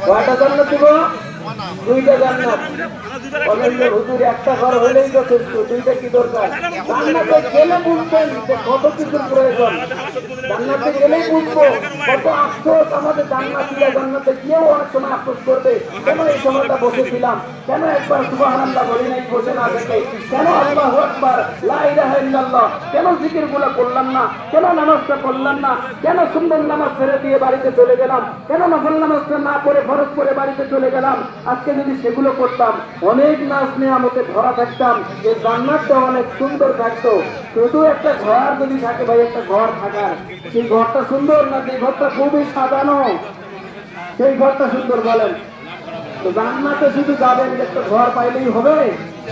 কয়টা জান্নাত দিব? দুইটা জান্নাত। বলেন হুজুর একটা ঘর হলেই যথেষ্ট, দুইটা কি দরকার? জান্নাতে গেলে বুঝবেন যে কত কিছুর প্রয়োজন। জান্নাতে গেলেই বুঝবো কত আফসোস আমাদের জান্নাতীরা জান্নাতে গিয়েও অনেক সময় আফসোস করবে, কেন এই সময়টা বসেছিলাম, কেন একবার সুবহানাল্লাহ বলি নাই বসে না থেকে, কেন আল্লাহু আকবার লা ইলাহা ইল্লাল্লাহ কেন জিকিরগুলো করলাম না, কেন নামাজটা পড়লাম না, কেন সুন্দর নামাজ ছেড়ে দিয়ে বাড়িতে চলে গেলাম, কেন নফল নামাজটা না পড়ে ফরজ করে বাড়িতে চলে গেলাম। আজকে যদি সেগুলো করতাম অনেক নাজ নেয়ামতে ভরা থাকতাম, এই জান্নাতটা অনেক সুন্দর থাকতো। শুধু একটা ঘর যদি থাকে ভাই, একটা ঘর থাকার, সেই ঘরটা সুন্দর না যে ঘরটা খুবই সাজানো সেই ঘরটা সুন্দর? বলেন তো জান্নাতে শুধু যাবেন যে একটা ঘর পাইলেই হবে?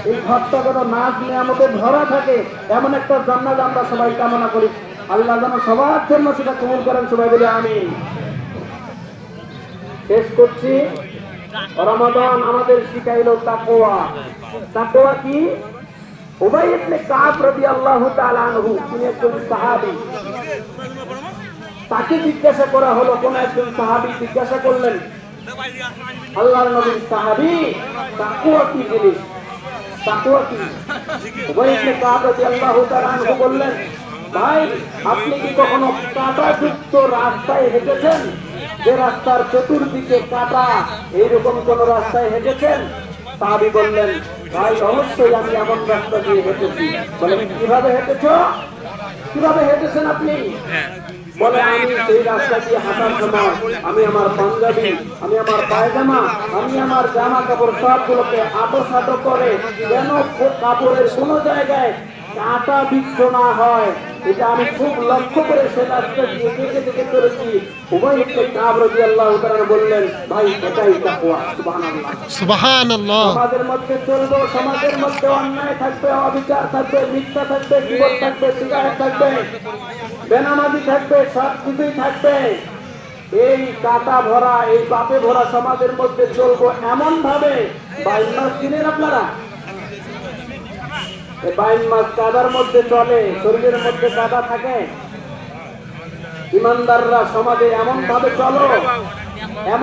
এই ঘরটা যেন নাজ নেয়ামতে ভরা থাকে, এমন একটা জান্নাত আমরা সবাই কামনা করি। আল্লাহ যেন সবার জন্য সেটা কবুল করেন, সবাই বলে আমিন। শেষ করছি, রমাদান আমাদের শিখাইলো তাকওয়া। তাকওয়া কি? উবাই ইবনে কাব রাদিয়াল্লাহু তাআলা আনহু, তিনি একজন সাহাবী। তাকে জিজ্ঞাসা করা হলো, কোন একজন সাহাবী জিজ্ঞাসা করলেন আল্লাহর নবীর সাহাবী, তাকওয়া কি জিনিস? তাকওয়া কি? উবাই ইবনে কাব রাদিয়াল্লাহু তাআলা আনহু বললেন, ভাই আপনি কি কখনো কাঁটাযুক্ত রাস্তায় হেঁটেছেন? যে রাস্তার চতুর্দিকে কাঁটা, এইরকম কোন রাস্তায় হেঁটেছেন? সাহাবী বললেন, ভাই অবশ্যই আমি এমন রাস্তা দিয়ে হেঁটেছি। বলেন কিভাবে হেঁটেছ? কিভাবে হেঁটেছেন আপনি? বলে আমি সেই রাস্তা দিয়ে হাঁটার সময় আমি আমার পাঞ্জাবি, আমি আমার পায়জামা, আমি আমার জামা কাপড় সবগুলোকে আটো করে, যেন কাপড়ের কোনো জায়গায় কাঁটা বিচ্ছ না হয়, এটা আমি খুব লক্ষ্য করে সে রাস্তা দিয়ে দেখে চলেছি। উবাই ইবনে কাব রাদিয়াল্লাহু তাআলা বললেন, ভাই এটাই তাকওয়া। সুবহানাল্লাহ, সুবহানাল্লাহ। সমাজের মধ্যে চলবো, সমাজের মধ্যে অন্যায় থাকবে, অবিচার থাকবে, মিথ্যা থাকবে, বিপদ থাকবে, সিগারেট থাকবে, বেনামাজি থাকবে, সব কিছুই থাকবে। এই কাঁটা ভরা, এই পাপে ভরা সমাজের মধ্যে চলবো এমন ভাবে। বাইন মাস চিনেন আপনারা? বাইন মাস কাদার মধ্যে চলে, শরীরের মধ্যে কাদা থাকে। ইমানদাররা সমাজে এমন ভাবে চলো, এমন